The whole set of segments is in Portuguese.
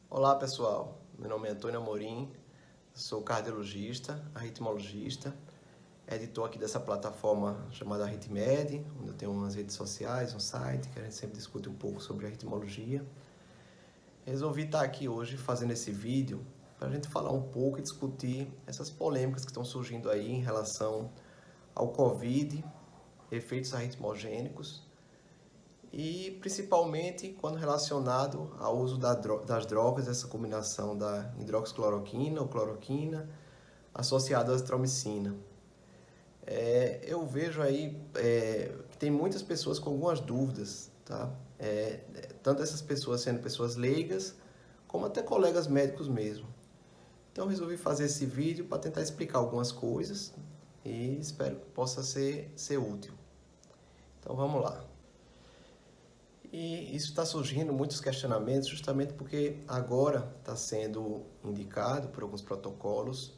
Olá pessoal, meu nome é Antônio Amorim, sou cardiologista, arritmologista, editor aqui dessa plataforma chamada Arritmed, onde eu tenho umas redes sociais, um site que a gente sempre discute um pouco sobre arritmologia. Resolvi estar aqui hoje fazendo esse vídeo para a gente falar um pouco e discutir essas polêmicas que estão surgindo aí em relação ao Covid, efeitos arritmogênicos e principalmente quando relacionado ao uso das drogas, essa combinação da hidroxicloroquina ou cloroquina associada à azitromicina. Eu vejo aí que tem muitas pessoas com algumas dúvidas, tá? Tanto essas pessoas sendo pessoas leigas, como até colegas médicos mesmo. Então resolvi fazer esse vídeo para tentar explicar algumas coisas e espero que possa ser útil. Então vamos lá. E isso está surgindo muitos questionamentos justamente porque agora está sendo indicado por alguns protocolos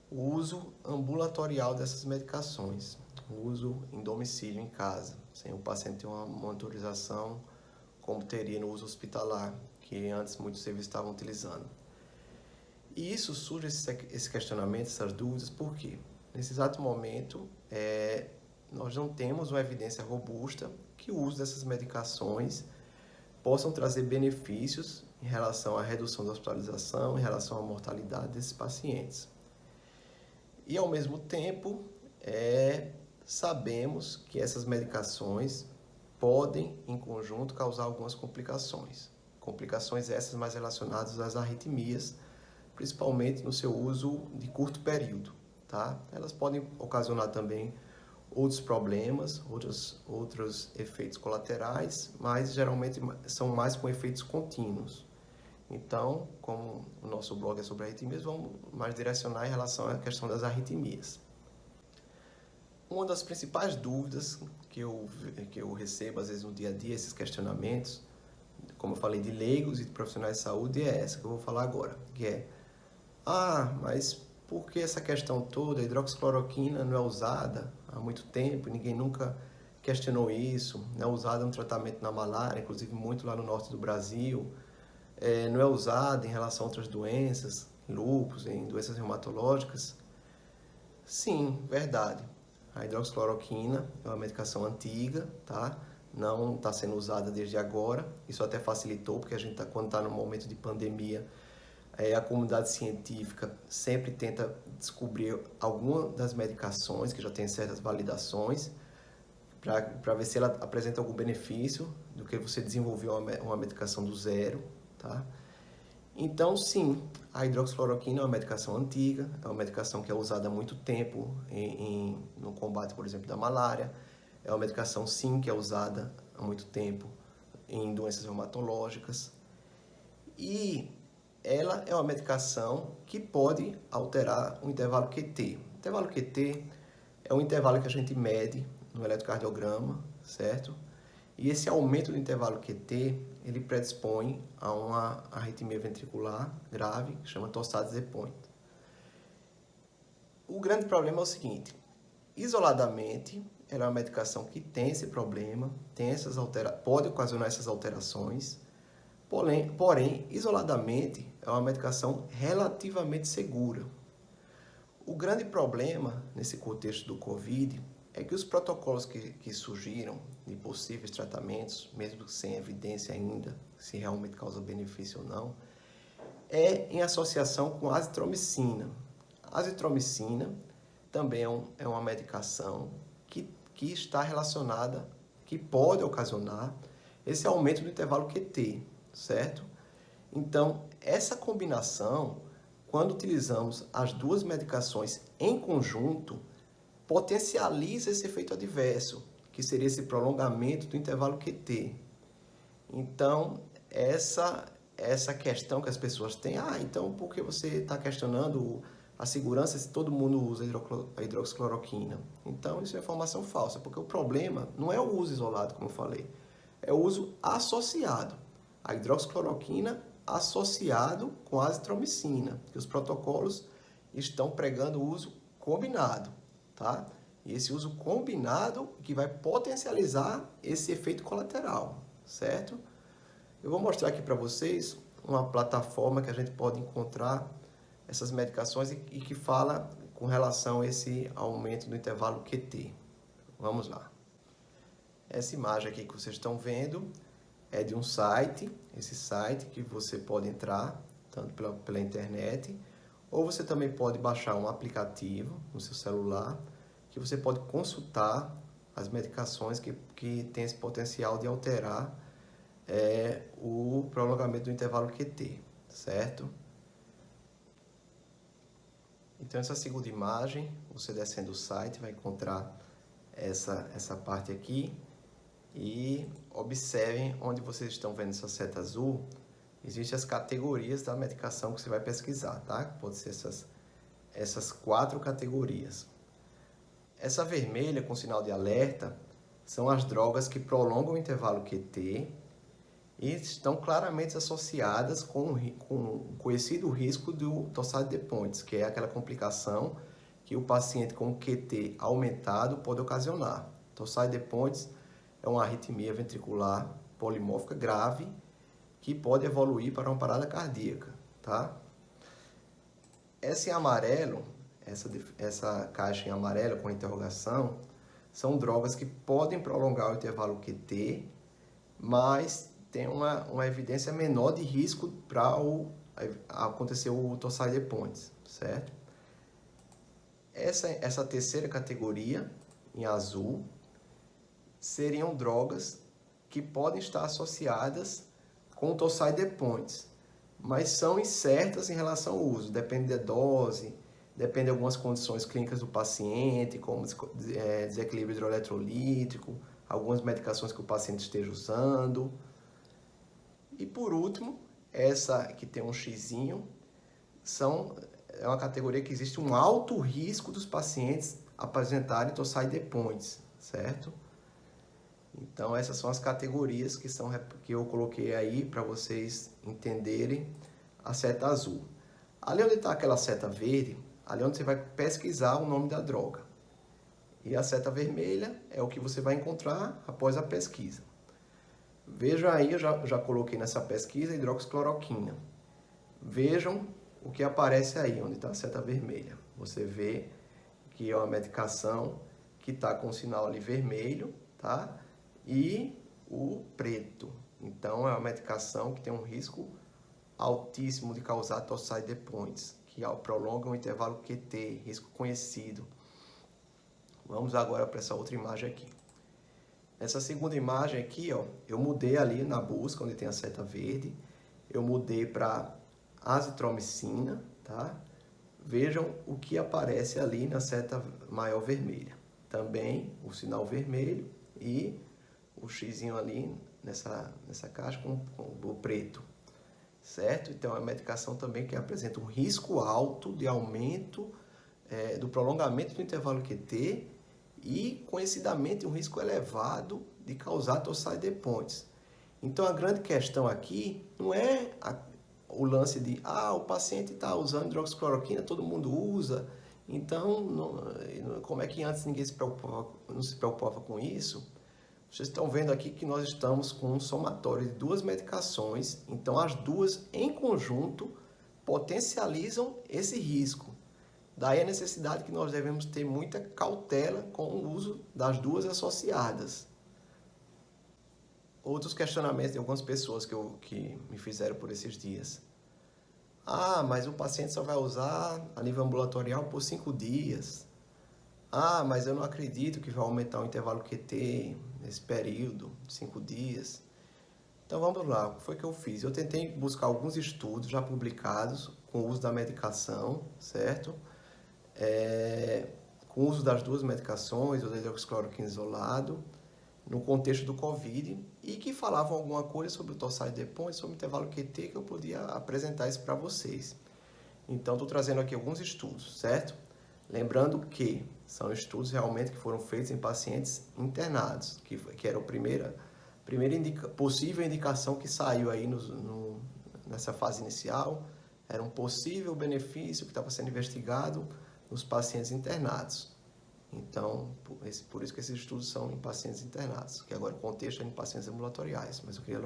o uso ambulatorial dessas medicações, o uso em domicílio, em casa, sem o paciente ter uma monitorização como teria no uso hospitalar, que antes muitos serviços estavam utilizando. E isso surge esse questionamento, essas dúvidas, porque nesse exato momento nós não temos uma evidência robusta que o uso dessas medicações possam trazer benefícios em relação à redução da hospitalização, em relação à mortalidade desses pacientes. E, ao mesmo tempo, sabemos que essas medicações podem, em conjunto, causar algumas complicações. Complicações essas mais relacionadas às arritmias, principalmente no seu uso de curto período, tá? Elas podem ocasionar também outros problemas, outros efeitos colaterais, mas geralmente são mais com efeitos contínuos. Então, como o nosso blog é sobre arritmias, vamos mais direcionar em relação à questão das arritmias. Uma das principais dúvidas que eu recebo, às vezes, no dia a dia, esses questionamentos, como eu falei, de leigos e de profissionais de saúde, é essa que eu vou falar agora, que é: mas por que essa questão toda, a hidroxicloroquina não é usada há muito tempo, ninguém nunca questionou isso, não é usada no tratamento na malária, inclusive muito lá no norte do Brasil, não é usada em relação a outras doenças, lúpus, em doenças reumatológicas? Sim, verdade. A hidroxicloroquina é uma medicação antiga, tá? Não está sendo usada desde agora, isso até facilitou, porque a gente quando está no momento de pandemia, a comunidade científica sempre tenta descobrir alguma das medicações que já tem certas validações para ver se ela apresenta algum benefício do que você desenvolver uma medicação do zero, tá? Então, sim, a hidroxicloroquina é uma medicação antiga, é uma medicação que é usada há muito tempo no combate, por exemplo, da malária, é uma medicação, sim, que é usada há muito tempo em doenças reumatológicas, e ela é uma medicação que pode alterar o intervalo QT. O intervalo QT é um intervalo que a gente mede no eletrocardiograma, certo? E esse aumento do intervalo QT, ele predispõe a uma arritmia ventricular grave, que chama Torsades de Pointes. O grande problema é o seguinte: isoladamente, ela é uma medicação que tem esse problema, pode ocasionar essas alterações. Porém, isoladamente, é uma medicação relativamente segura. O grande problema nesse contexto do Covid é que os protocolos que surgiram de possíveis tratamentos, mesmo sem evidência ainda se realmente causa benefício ou não, é em associação com a azitromicina. A azitromicina também é uma medicação que está relacionada, que pode ocasionar esse aumento do intervalo QT, certo? Então, essa combinação, quando utilizamos as duas medicações em conjunto, potencializa esse efeito adverso, que seria esse prolongamento do intervalo QT. Então, essa questão que as pessoas têm, então por que você está questionando a segurança se todo mundo usa a hidroxicloroquina? Então, isso é informação falsa, porque o problema não é o uso isolado, como eu falei, é o uso associado. A hidroxicloroquina associado com a azitromicina, que os protocolos estão pregando o uso combinado, tá? E esse uso combinado que vai potencializar esse efeito colateral, certo? Eu vou mostrar aqui para vocês uma plataforma que a gente pode encontrar essas medicações e que fala com relação a esse aumento do intervalo QT. Vamos lá. Essa imagem aqui que vocês estão vendo é de um site, esse site que você pode entrar tanto pela internet, ou você também pode baixar um aplicativo no seu celular, que você pode consultar as medicações que tem esse potencial de alterar o prolongamento do intervalo QT, certo? Então, essa segunda imagem, você descendo o site, vai encontrar essa parte aqui. E observem onde vocês estão vendo essa seta azul, existem as categorias da medicação que você vai pesquisar, tá? Pode ser essas 4 categorias. Essa vermelha com sinal de alerta são as drogas que prolongam o intervalo QT e estão claramente associadas com o conhecido risco do torsade de Pointes, que é aquela complicação que o paciente com QT aumentado pode ocasionar. Torsade de Pointes é uma arritmia ventricular polimórfica grave que pode evoluir para uma parada cardíaca, tá? Essa em amarelo, essa caixa em amarelo com interrogação, são drogas que podem prolongar o intervalo QT, mas tem uma evidência menor de risco para acontecer o torsade de Pointes, certo? Essa terceira categoria, em azul, seriam drogas que podem estar associadas com o torsade de Pointes, mas são incertas em relação ao uso, depende da dose, depende de algumas condições clínicas do paciente, como desequilíbrio hidroeletrolítico, algumas medicações que o paciente esteja usando. E por último, essa que tem um xizinho, é uma categoria que existe um alto risco dos pacientes apresentarem torsade de Pointes, certo? Então, essas são as categorias que eu coloquei aí para vocês entenderem a seta azul. Ali onde está aquela seta verde, ali onde você vai pesquisar o nome da droga. E a seta vermelha é o que você vai encontrar após a pesquisa. Vejam aí, eu já coloquei nessa pesquisa hidroxicloroquina. Vejam o que aparece aí, onde está a seta vermelha. Você vê que é uma medicação que está com o sinal ali vermelho, tá? E o preto. Então, é uma medicação que tem um risco altíssimo de causar torsade de Pointes, que prolonga o intervalo QT, risco conhecido. Vamos agora para essa outra imagem aqui. Essa segunda imagem aqui, ó, eu mudei ali na busca, onde tem a seta verde, eu mudei para azitromicina, tá? Vejam o que aparece ali na seta maior vermelha. Também o sinal vermelho e o xizinho ali nessa caixa com o preto, certo? Então, é uma medicação também que apresenta um risco alto de aumento do prolongamento do intervalo QT e, conhecidamente, um risco elevado de causar torsade de Pointes. Então, a grande questão aqui não é o lance de, o paciente está usando hidroxicloroquina, todo mundo usa, então, como é que antes ninguém não se preocupava com isso? Vocês estão vendo aqui que nós estamos com um somatório de 2 medicações, então as duas em conjunto potencializam esse risco. Daí a necessidade que nós devemos ter muita cautela com o uso das duas associadas. Outros questionamentos de algumas pessoas que me fizeram por esses dias. Mas o paciente só vai usar a nível ambulatorial por 5 dias. Mas eu não acredito que vai aumentar o intervalo QT nesse período, 5 dias. Então vamos lá, o que foi que eu fiz? Eu tentei buscar alguns estudos já publicados com o uso da medicação, certo? Com o uso das duas medicações, o da hidroxicloroquina isolado, no contexto do Covid, e que falavam alguma coisa sobre o torsade de Pointes, sobre o intervalo QT, que eu podia apresentar isso para vocês. Então, estou trazendo aqui alguns estudos, certo? Lembrando que são estudos realmente que foram feitos em pacientes internados, que era a primeira possível indicação que saiu aí nessa fase inicial, era um possível benefício que estava sendo investigado nos pacientes internados. Então, por isso que esses estudos são em pacientes internados, que agora o contexto é em pacientes ambulatoriais, mas eu queria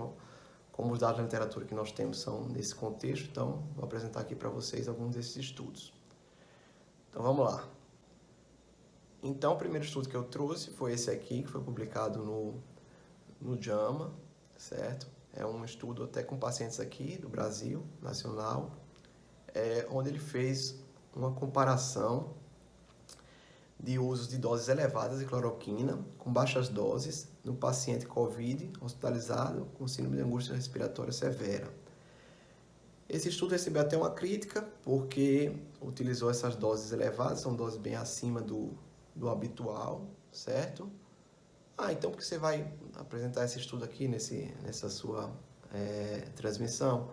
como os dados da literatura que nós temos são nesse contexto, então vou apresentar aqui para vocês alguns desses estudos. Então vamos lá. Então o primeiro estudo que eu trouxe foi esse aqui, que foi publicado no JAMA, certo? É um estudo até com pacientes aqui do Brasil, nacional, onde ele fez uma comparação de uso de doses elevadas de cloroquina com baixas doses no paciente COVID hospitalizado com síndrome de angústia respiratória severa. Esse estudo recebeu até uma crítica porque utilizou essas doses elevadas, são doses bem acima do habitual, certo? Então por que você vai apresentar esse estudo aqui nessa sua transmissão?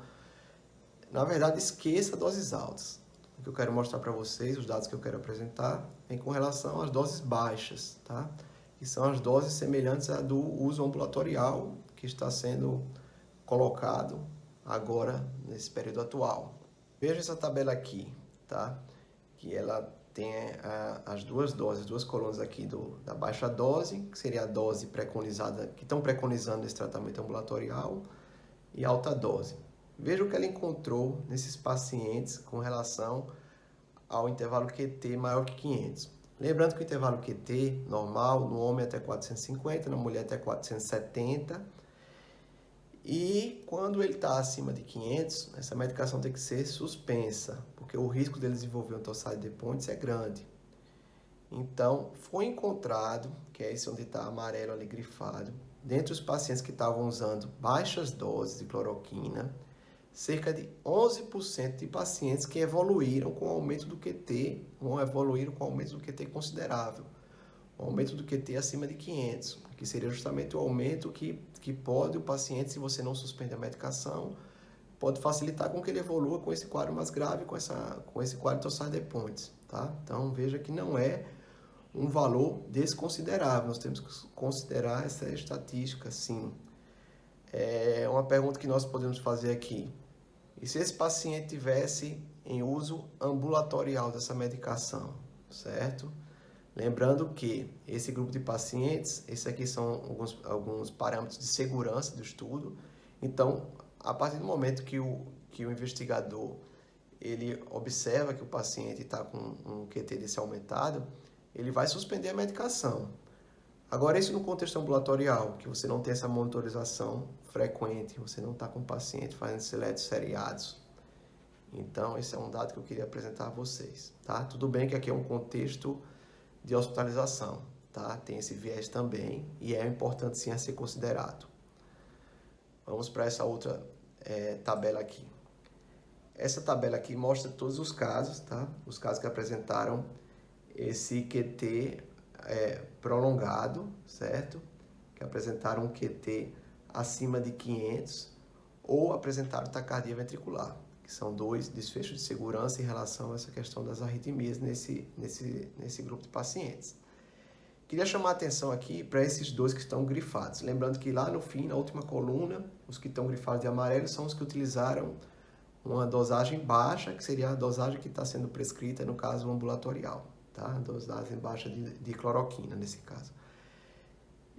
Na verdade, esqueça doses altas. O que eu quero mostrar para vocês, os dados que eu quero apresentar, é com relação às doses baixas, tá? Que são as doses semelhantes à do uso ambulatorial que está sendo colocado agora nesse período atual. Veja essa tabela aqui, tá? Que ela tem as duas doses, duas colunas aqui da baixa dose, que seria a dose preconizada, que estão preconizando esse tratamento ambulatorial, e alta dose. Veja o que ela encontrou nesses pacientes com relação ao intervalo QT maior que 500. Lembrando que o intervalo QT normal no homem é até 450, na mulher até 470. E quando ele está acima de 500, essa medicação tem que ser suspensa, porque o risco dele desenvolver um torsade de pontes é grande. Então, foi encontrado, que é esse onde está amarelo ali grifado, dentre os pacientes que estavam usando baixas doses de cloroquina, cerca de 11% de pacientes que evoluíram com aumento do QT, ou evoluíram com aumento do QT considerável. O aumento do QT acima de 500, que seria justamente o aumento que pode o paciente, se você não suspende a medicação, pode facilitar com que ele evolua com esse quadro mais grave, com esse quadro de torsade de pontes, tá? Então, veja que não é um valor desconsiderável, nós temos que considerar essa estatística, sim. É uma pergunta que nós podemos fazer aqui. E se esse paciente tivesse em uso ambulatorial dessa medicação, certo? Lembrando que esse grupo de pacientes, esses aqui são alguns parâmetros de segurança do estudo. Então, a partir do momento que o investigador ele observa que o paciente está com um QT desse aumentado, ele vai suspender a medicação. Agora, isso no contexto ambulatorial, que você não tem essa monitorização frequente, você não está com o paciente fazendo seletos seriados. Então, esse é um dado que eu queria apresentar a vocês, tá? Tudo bem que aqui é um contexto de hospitalização, tá? Tem esse viés também e é importante sim a ser considerado. Vamos para essa outra tabela aqui. Essa tabela aqui mostra todos os casos, tá? Os casos que apresentaram esse QT prolongado, certo? Que apresentaram um QT acima de 500 ou apresentaram taquicardia ventricular, que são dois desfechos de segurança em relação a essa questão das arritmias nesse grupo de pacientes. Queria chamar a atenção aqui para esses dois que estão grifados. Lembrando que lá no fim, na última coluna, os que estão grifados de amarelo são os que utilizaram uma dosagem baixa, que seria a dosagem que está sendo prescrita no caso ambulatorial, tá? Dosagem baixa de cloroquina nesse caso.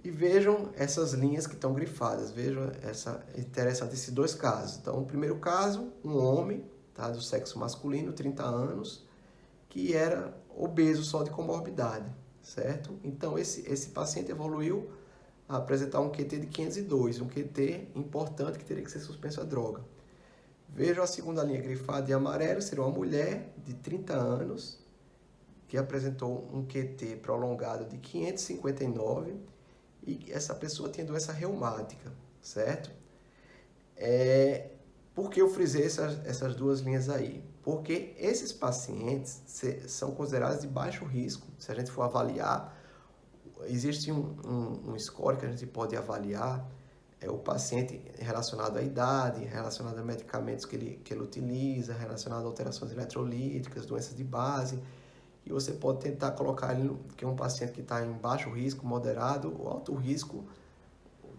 E vejam essas linhas que estão grifadas, vejam interessante esses dois casos. Então, o primeiro caso, um homem, tá, do sexo masculino, 30 anos, que era obeso só de comorbidade, certo? Então, esse paciente evoluiu a apresentar um QT de 502, um QT importante que teria que ser suspenso a droga. Vejam a segunda linha grifada em amarelo, seria uma mulher de 30 anos, que apresentou um QT prolongado de 559, e essa pessoa tinha doença reumática, certo? Por que eu frisei essas duas linhas aí? Porque esses pacientes são considerados de baixo risco. Se a gente for avaliar, existe um score que a gente pode avaliar, o paciente relacionado à idade, relacionado a medicamentos que ele utiliza, relacionado a alterações eletrolíticas, doenças de base. E você pode tentar colocar ele, que é um paciente que está em baixo risco, moderado ou alto risco,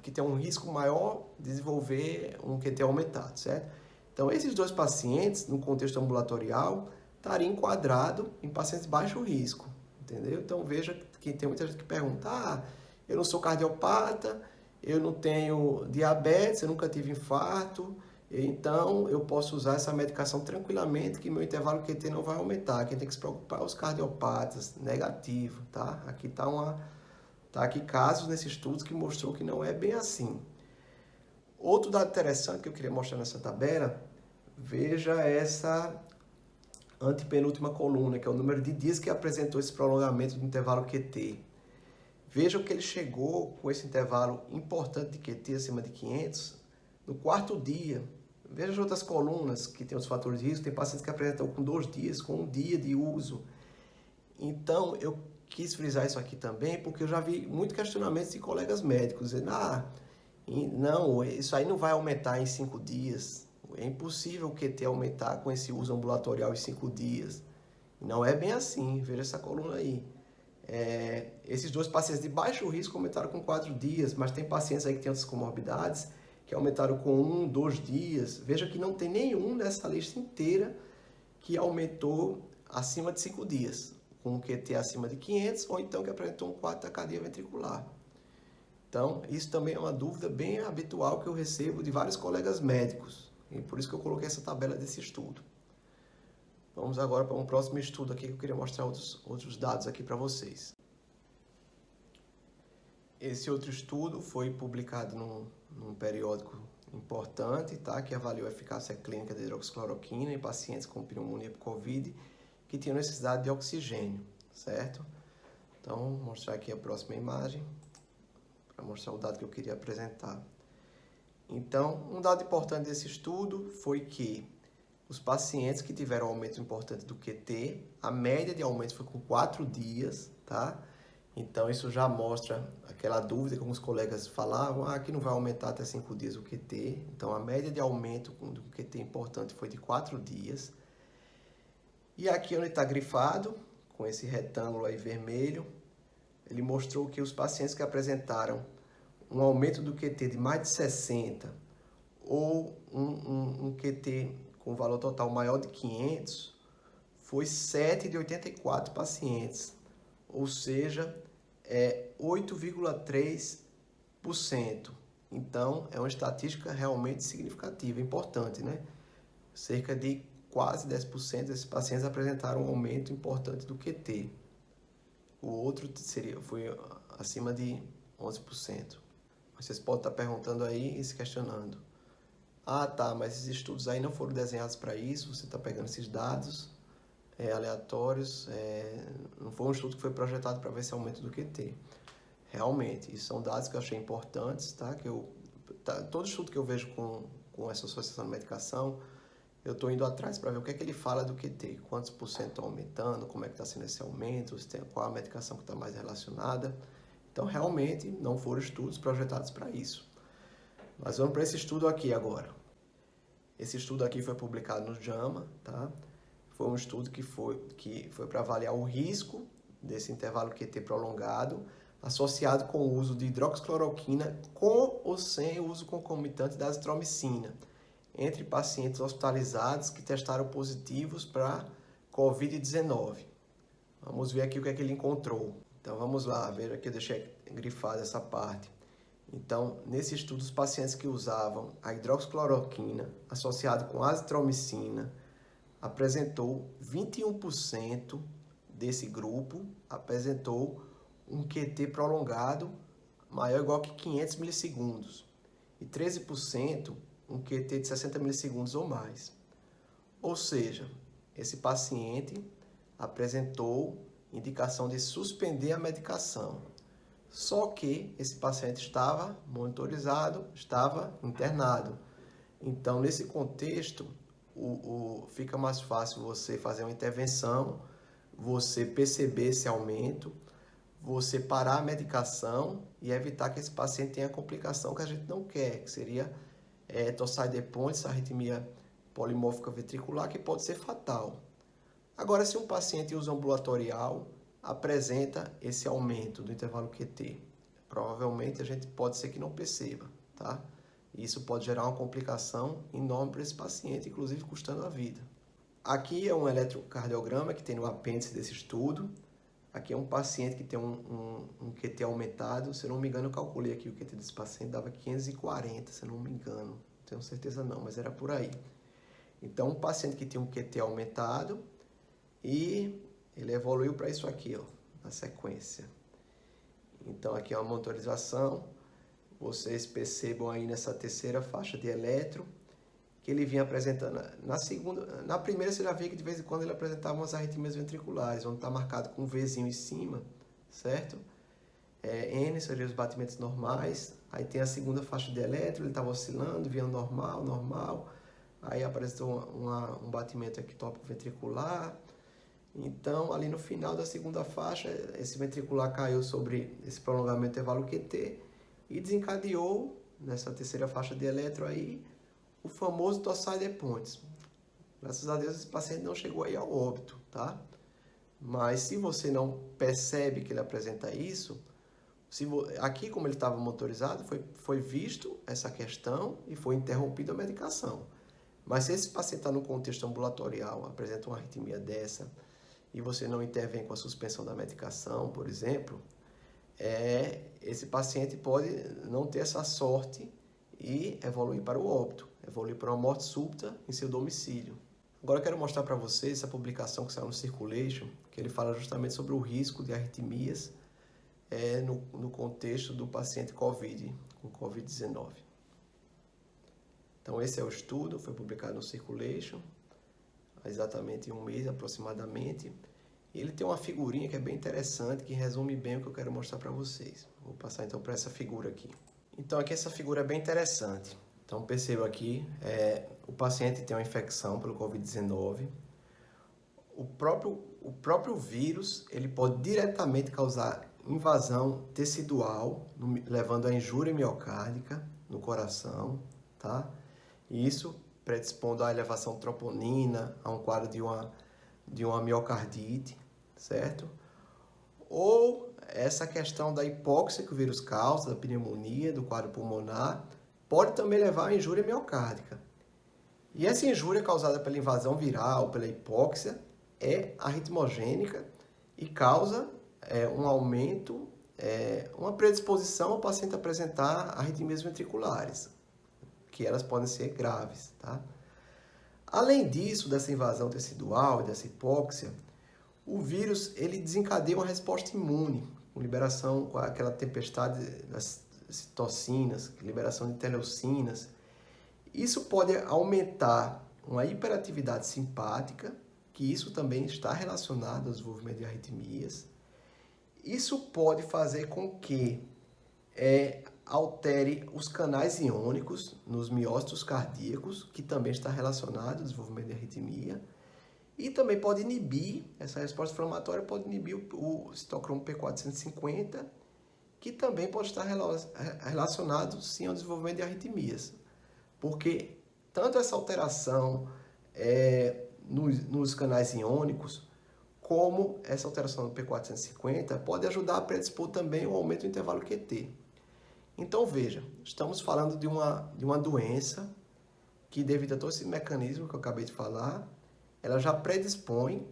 que tem um risco maior de desenvolver um QT aumentado, certo? Então, esses dois pacientes, no contexto ambulatorial, estariam enquadrados em pacientes de baixo risco, entendeu? Então, veja que tem muita gente que pergunta, eu não sou cardiopata, eu não tenho diabetes, eu nunca tive infarto, então eu posso usar essa medicação tranquilamente que meu intervalo QT não vai aumentar. Quem tem que se preocupar é os cardiopatas, negativo, tá? Tá aqui casos nesses estudos que mostrou que não é bem assim. Outro dado interessante que eu queria mostrar nessa tabela, veja essa antepenúltima coluna, que é o número de dias que apresentou esse prolongamento do intervalo QT. Veja que ele chegou com esse intervalo importante de QT acima de 500 no quarto dia. Veja as outras colunas que tem os fatores de risco, tem pacientes que apresentam com 2 dias, com 1 dia de uso. Então, eu quis frisar isso aqui também, porque eu já vi muitos questionamentos de colegas médicos, dizendo, não, isso aí não vai aumentar em 5 dias. É impossível o QT aumentar com esse uso ambulatorial em 5 dias. Não é bem assim, veja essa coluna aí. Esses 2 pacientes de baixo risco aumentaram com 4 dias, mas tem pacientes aí que têm outras comorbidades que aumentaram com 1, 2 dias. Veja que não tem nenhum nessa lista inteira que aumentou acima de 5 dias, com um QT acima de 500 ou então que apresentou um quadro de taquicardia ventricular. Então, isso também é uma dúvida bem habitual que eu recebo de vários colegas médicos, e por isso que eu coloquei essa tabela desse estudo. Vamos agora para um próximo estudo aqui que eu queria mostrar outros dados aqui para vocês. Esse outro estudo foi publicado num periódico importante, tá? Que avaliou a eficácia clínica da hidroxicloroquina em pacientes com pneumonia por Covid que tinham necessidade de oxigênio, certo? Então, vou mostrar aqui a próxima imagem para mostrar o dado que eu queria apresentar. Então, um dado importante desse estudo foi que os pacientes que tiveram aumento importante do QT, a média de aumento foi com 4 dias, tá? Então, isso já mostra aquela dúvida que alguns colegas falavam, que não vai aumentar até 5 dias o QT. Então, a média de aumento do QT importante foi de 4 dias. E aqui onde está grifado, com esse retângulo aí vermelho, ele mostrou que os pacientes que apresentaram um aumento do QT de mais de 60 ou um QT com valor total maior de 500, foi 7 de 84 pacientes, ou seja, 8,3%. Então, é uma estatística realmente significativa, importante, né? Cerca de quase 10% desses pacientes apresentaram um aumento importante do QT. O outro foi acima de 11%. Vocês podem estar perguntando aí e se questionando. Mas esses estudos aí não foram desenhados para isso, você está pegando esses dados aleatórios, não foi um estudo que foi projetado para ver esse aumento do QT. Realmente, isso são dados que eu achei importantes, tá? Todo estudo que eu vejo com essa associação de medicação, eu estou indo atrás para ver o que é que ele fala do QT, quantos por cento estão aumentando, como é que está sendo esse aumento, qual a medicação que está mais relacionada. Então, realmente, não foram estudos projetados para isso. Mas vamos para esse estudo aqui agora. Esse estudo aqui foi publicado no JAMA, tá? Foi um estudo que foi para avaliar o risco desse intervalo QT prolongado associado com o uso de hidroxicloroquina com ou sem o uso concomitante da azitromicina entre pacientes hospitalizados que testaram positivos para Covid-19. Vamos ver aqui o que é que ele encontrou. Então, vamos lá, veja que eu deixei grifada essa parte. Então, nesse estudo, os pacientes que usavam a hidroxicloroquina associado com azitromicina apresentou 21% desse grupo apresentou um QT prolongado maior ou igual que 500 milissegundos e 13% um QT de 60 milissegundos ou mais. Ou seja, esse paciente apresentou indicação de suspender a medicação. Só que esse paciente estava monitorizado, estava internado. Então, nesse contexto, fica mais fácil você fazer uma intervenção, você perceber esse aumento, você parar a medicação e evitar que esse paciente tenha a complicação que a gente não quer, que seria torsade-de-Pontes, arritmia polimórfica ventricular, que pode ser fatal. Agora, se um paciente em uso ambulatorial apresenta esse aumento do intervalo QT, provavelmente a gente pode ser que não perceba, tá? Isso pode gerar uma complicação enorme para esse paciente, inclusive custando a vida. Aqui é um eletrocardiograma que tem no apêndice desse estudo. Aqui é um paciente que tem um QT aumentado. Se eu não me engano, eu calculei aqui o QT desse paciente, dava 540, se eu não me engano. Não tenho certeza não, mas era por aí. Então, um paciente que tem um QT aumentado e ele evoluiu para isso aqui, ó, na sequência. Então, aqui é uma monitorização. Vocês percebam aí nessa terceira faixa de eletro que ele vinha apresentando. Na primeira você já vê que de vez em quando ele apresentava umas arritmias ventriculares, onde está marcado com um Vzinho em cima, certo? N seria os batimentos normais. Aí tem a segunda faixa de eletro, ele estava oscilando, vinha normal, normal. Aí apresentou um batimento ectópico ventricular. Então, ali no final da segunda faixa, esse ventricular caiu sobre esse prolongamento intervalo QT e desencadeou, nessa terceira faixa de eletro aí, o famoso torsade pontes. Graças a Deus esse paciente não chegou aí ao óbito, tá? Mas se você não percebe que ele apresenta isso, aqui como ele estava motorizado, foi visto essa questão e foi interrompida a medicação. Mas se esse paciente está no contexto ambulatorial, apresenta uma arritmia dessa, e você não intervém com a suspensão da medicação, por exemplo, esse paciente pode não ter essa sorte e evoluir para o óbito, evoluir para uma morte súbita em seu domicílio. Agora eu quero mostrar para vocês essa publicação que saiu no Circulation, que ele fala justamente sobre o risco de arritmias no contexto do paciente COVID, com COVID-19. Então esse é o estudo, foi publicado no Circulation, há exatamente um mês aproximadamente. E ele tem uma figurinha que é bem interessante, que resume bem o que eu quero mostrar para vocês. Vou passar então para essa figura aqui. Então aqui essa figura é bem interessante. Então perceba aqui, o paciente tem uma infecção pelo COVID-19. O próprio vírus, ele pode diretamente causar invasão tecidual, levando a injúria miocárdica no coração, tá? E isso predispondo à elevação de troponina, a um quadro de uma miocardite, certo? Ou essa questão da hipóxia que o vírus causa, da pneumonia, do quadro pulmonar, pode também levar à injúria miocárdica. E essa injúria causada pela invasão viral, pela hipóxia, é arritmogênica e causa um aumento, uma predisposição ao paciente apresentar arritmias ventriculares, que elas podem ser graves, tá? Além disso, dessa invasão tecidual e dessa hipóxia, o vírus ele desencadeia uma resposta imune, com liberação, com aquela tempestade das citocinas, liberação de interleucinas. Isso pode aumentar uma hiperatividade simpática, que isso também está relacionado ao desenvolvimento de arritmias. Isso pode fazer com que altere os canais iônicos nos miócitos cardíacos, que também está relacionado ao desenvolvimento de arritmia. E também pode inibir, essa resposta inflamatória pode inibir o citocromo P450, que também pode estar relacionado, sim, ao desenvolvimento de arritmias. Porque tanto essa alteração nos canais iônicos, como essa alteração do P450, pode ajudar a predispor também o aumento do intervalo QT. Então, veja, estamos falando de uma doença que, devido a todo esse mecanismo que eu acabei de falar, ela já predispõe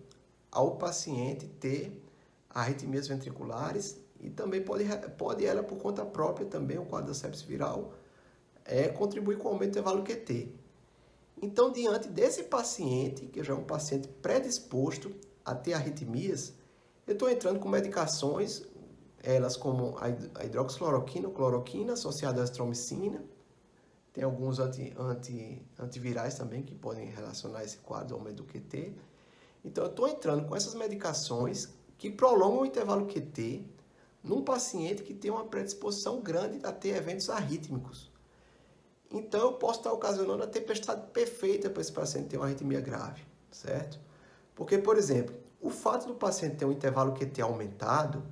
ao paciente ter arritmias ventriculares e também pode ela, por conta própria, também, o quadro da sepse viral, contribuir com o aumento do intervalo QT. Então, diante desse paciente, que já é um paciente predisposto a ter arritmias, eu estou entrando com medicações, elas como a hidroxicloroquina, cloroquina, associada à azitromicina. Tem alguns antivirais também que podem relacionar esse quadro ao aumento do QT. Então, eu estou entrando com essas medicações que prolongam o intervalo QT num paciente que tem uma predisposição grande a ter eventos arrítmicos. Então, eu posso estar ocasionando a tempestade perfeita para esse paciente ter uma arritmia grave, certo? Porque, por exemplo, o fato do paciente ter um intervalo QT aumentado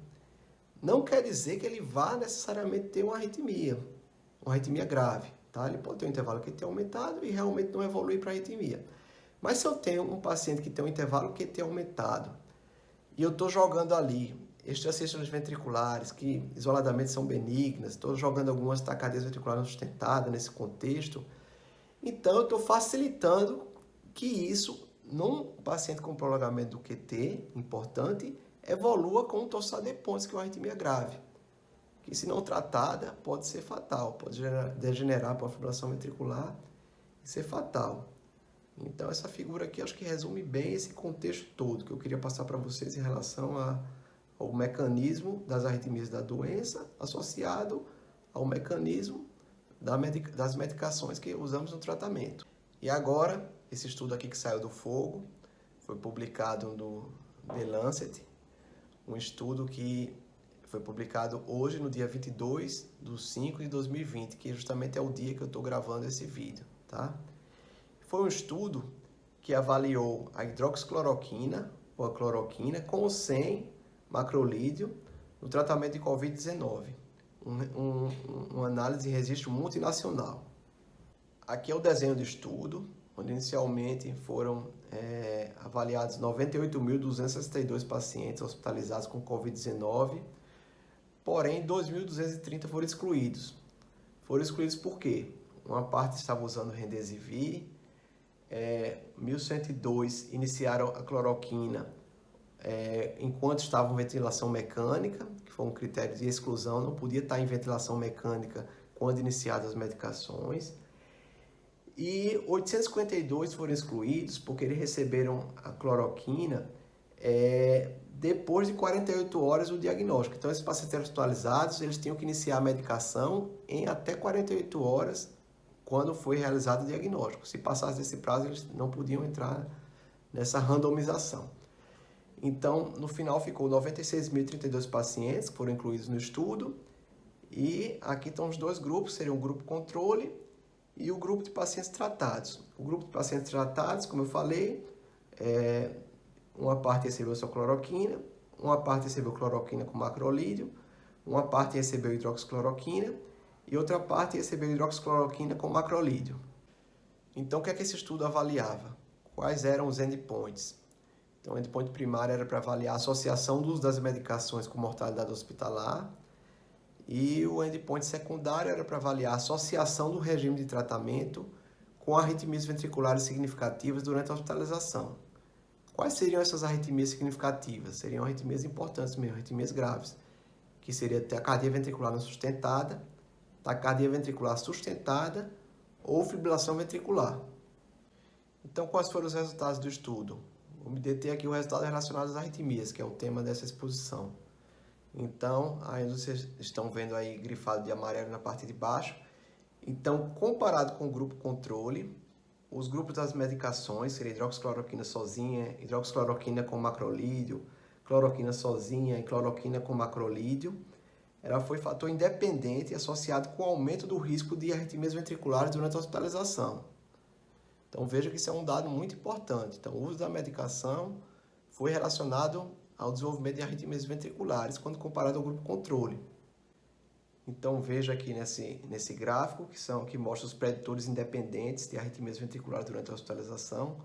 não quer dizer que ele vá necessariamente ter uma arritmia grave, tá? Ele pode ter um intervalo QT aumentado e realmente não evoluir para arritmia. Mas se eu tenho um paciente que tem um intervalo QT aumentado e eu estou jogando ali extracístolas ventriculares, que isoladamente são benignas, estou jogando algumas taquicardias ventriculares sustentadas nesse contexto, então eu estou facilitando que isso, num paciente com prolongamento do QT importante, evolua com um torsade de pontes, que é uma arritmia grave, que se não tratada pode ser fatal, pode degenerar para uma fibrilação ventricular e ser fatal. Então essa figura aqui acho que resume bem esse contexto todo que eu queria passar para vocês em relação ao mecanismo das arritmias da doença associado ao mecanismo das medicações que usamos no tratamento. E agora, esse estudo aqui que saiu do Fogo, foi publicado no The Lancet, um estudo que foi publicado hoje, no dia 22/5/2020, que justamente é o dia que eu estou gravando esse vídeo, tá? Foi um estudo que avaliou a hidroxicloroquina, ou a cloroquina, com ou sem macrolídeo no tratamento de Covid-19. Uma análise de registro multinacional. Aqui é o desenho do estudo, onde inicialmente foram avaliados 98.262 pacientes hospitalizados com Covid-19, porém 2.230 foram excluídos. Foram excluídos por quê? Uma parte estava usando Remdesivir, 1.102 iniciaram a cloroquina enquanto estavam em ventilação mecânica, que foi um critério de exclusão, não podia estar em ventilação mecânica quando iniciadas as medicações. E 852 foram excluídos porque eles receberam a cloroquina depois de 48 horas do diagnóstico. Então, esses pacientes hospitalizados, eles tinham que iniciar a medicação em até 48 horas quando foi realizado o diagnóstico. Se passasse desse prazo, eles não podiam entrar nessa randomização. Então, no final, ficou 96.032 pacientes que foram incluídos no estudo. E aqui estão os dois grupos, seria o grupo controle e o grupo de pacientes tratados. O grupo de pacientes tratados, como eu falei, uma parte recebeu só cloroquina, uma parte recebeu cloroquina com macrolídeo, uma parte recebeu hidroxicloroquina e outra parte recebeu hidroxicloroquina com macrolídeo. Então, o que é que esse estudo avaliava? Quais eram os endpoints? Então, o endpoint primário era para avaliar a associação do uso das medicações com mortalidade hospitalar, e o endpoint secundário era para avaliar a associação do regime de tratamento com arritmias ventriculares significativas durante a hospitalização. Quais seriam essas arritmias significativas? Seriam arritmias importantes mesmo, arritmias graves, que seria taquicardia ventricular não sustentada, taquicardia ventricular sustentada ou fibrilação ventricular. Então, quais foram os resultados do estudo? Vou me deter aqui o resultado relacionado às arritmias, que é o tema dessa exposição. Então, aí vocês estão vendo aí grifado de amarelo na parte de baixo. Então, comparado com o grupo controle, os grupos das medicações, seria hidroxicloroquina sozinha, hidroxicloroquina com macrolídeo, cloroquina sozinha e cloroquina com macrolídeo, ela foi fator independente associado com o aumento do risco de arritmias ventriculares durante a hospitalização. Então, veja que isso é um dado muito importante. Então, o uso da medicação foi relacionado ao desenvolvimento de arritmias ventriculares quando comparado ao grupo controle. Então, veja aqui nesse gráfico que mostra os preditores independentes de arritmias ventriculares durante a hospitalização.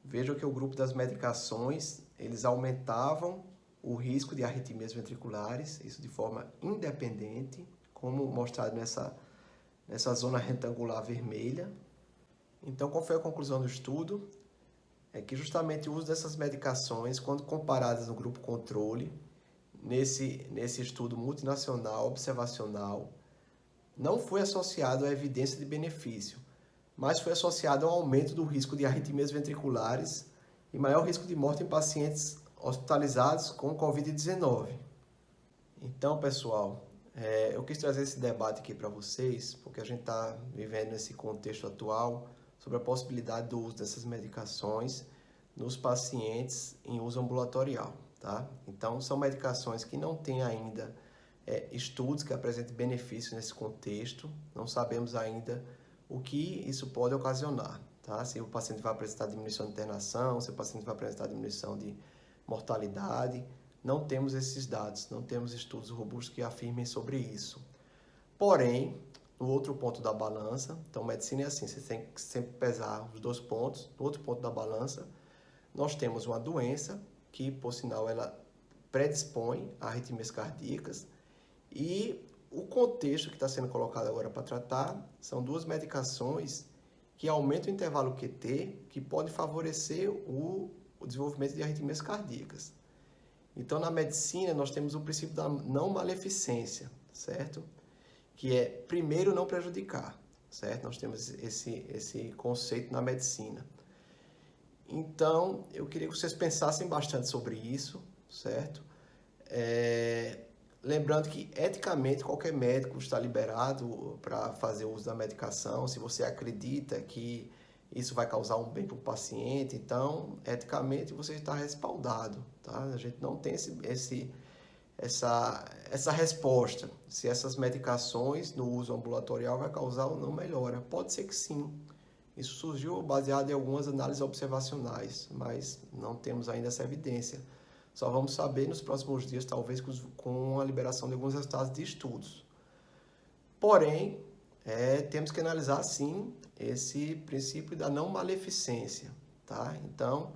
Veja que o grupo das medicações, eles aumentavam o risco de arritmias ventriculares, isso de forma independente, como mostrado nessa zona retangular vermelha. Então, qual foi a conclusão do estudo? É que justamente o uso dessas medicações, quando comparadas no grupo controle, nesse estudo multinacional, observacional, não foi associado à evidência de benefício, mas foi associado ao aumento do risco de arritmias ventriculares e maior risco de morte em pacientes hospitalizados com Covid-19. Então, pessoal, eu quis trazer esse debate aqui para vocês, porque a gente está vivendo nesse contexto atual sobre a possibilidade do uso dessas medicações nos pacientes em uso ambulatorial, tá? Então, são medicações que não têm ainda estudos que apresentem benefícios nesse contexto, não sabemos ainda o que isso pode ocasionar, tá? Se o paciente vai apresentar diminuição de internação, se o paciente vai apresentar diminuição de mortalidade, não temos esses dados, não temos estudos robustos que afirmem sobre isso. Porém, no outro ponto da balança, então medicina é assim, você tem que sempre pesar os dois pontos. No outro ponto da balança, nós temos uma doença que, por sinal, ela predispõe a arritmias cardíacas, e o contexto que está sendo colocado agora para tratar são duas medicações que aumentam o intervalo QT, que pode favorecer o desenvolvimento de arritmias cardíacas. Então, na medicina, nós temos o princípio da não maleficência, certo? Que é, primeiro, não prejudicar, certo? Nós temos esse conceito na medicina. Então, eu queria que vocês pensassem bastante sobre isso, certo? Lembrando que, eticamente, qualquer médico está liberado para fazer uso da medicação. Se você acredita que isso vai causar um bem para o paciente, então, eticamente, você está respaldado, tá? A gente não tem essa resposta, se essas medicações no uso ambulatorial vai causar ou não melhora. Pode ser que sim. Isso surgiu baseado em algumas análises observacionais, mas não temos ainda essa evidência. Só vamos saber nos próximos dias, talvez com a liberação de alguns resultados de estudos. Porém, temos que analisar sim esse princípio da não maleficência, tá? Então,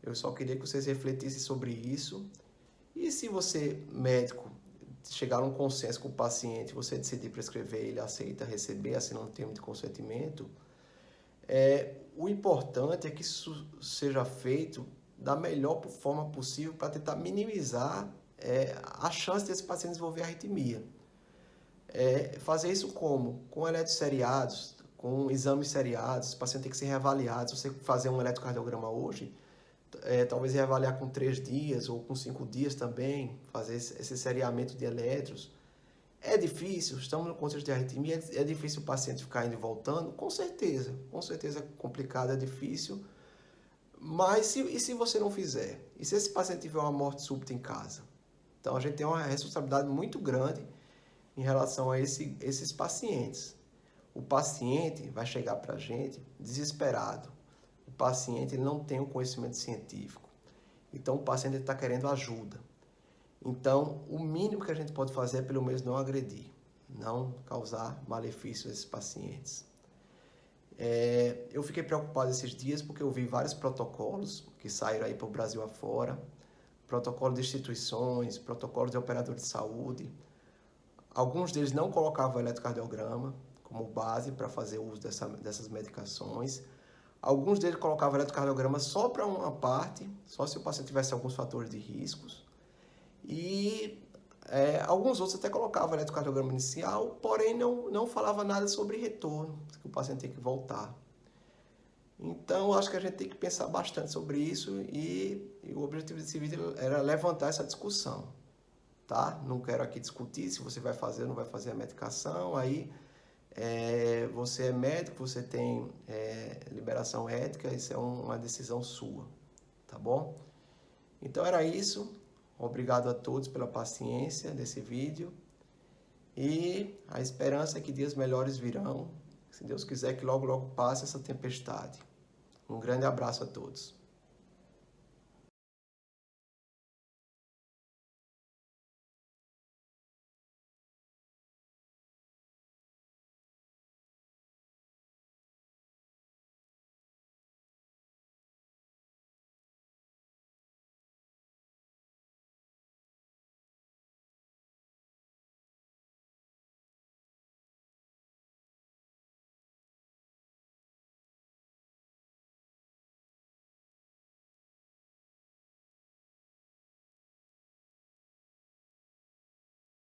eu só queria que vocês refletissem sobre isso. E se você, médico, chegar a um consenso com o paciente, você decidir prescrever, ele aceita receber, assinar um termo de consentimento, o importante é que isso seja feito da melhor forma possível para tentar minimizar a chance desse paciente desenvolver arritmia. Fazer isso como? Com eletros seriados, com exames seriados, o paciente tem que ser reavaliado. Se você fazer um eletrocardiograma hoje, talvez reavaliar com 3 dias ou com 5 dias também, fazer esse seriamento de eletros. É difícil, estamos no contexto de arritmia, é difícil o paciente ficar indo e voltando? Com certeza é complicado, é difícil. Mas e se você não fizer? E se esse paciente tiver uma morte súbita em casa? Então a gente tem uma responsabilidade muito grande em relação a esses pacientes. O paciente vai chegar para a gente desesperado. O paciente ele não tem o conhecimento científico. Então o paciente está querendo ajuda. Então, o mínimo que a gente pode fazer é pelo menos não agredir, não causar malefícios a esses pacientes. Eu fiquei preocupado esses dias porque eu vi vários protocolos que saíram aí para o Brasil afora, protocolo de instituições, protocolo de operadores de saúde. Alguns deles não colocavam eletrocardiograma como base para fazer uso dessas medicações. Alguns deles colocavam eletrocardiograma só para uma parte, só se o paciente tivesse alguns fatores de riscos. E alguns outros até colocavam eletrocardiograma inicial, porém não falava nada sobre retorno, que o paciente tem que voltar. Então, acho que a gente tem que pensar bastante sobre isso e o objetivo desse vídeo era levantar essa discussão, tá? Não quero aqui discutir se você vai fazer ou não vai fazer a medicação, aí você é médico, você tem liberação ética, isso é uma decisão sua, tá bom? Então, era isso. Obrigado a todos pela paciência desse vídeo e a esperança é que dias melhores virão, se Deus quiser que logo passe essa tempestade. Um grande abraço a todos.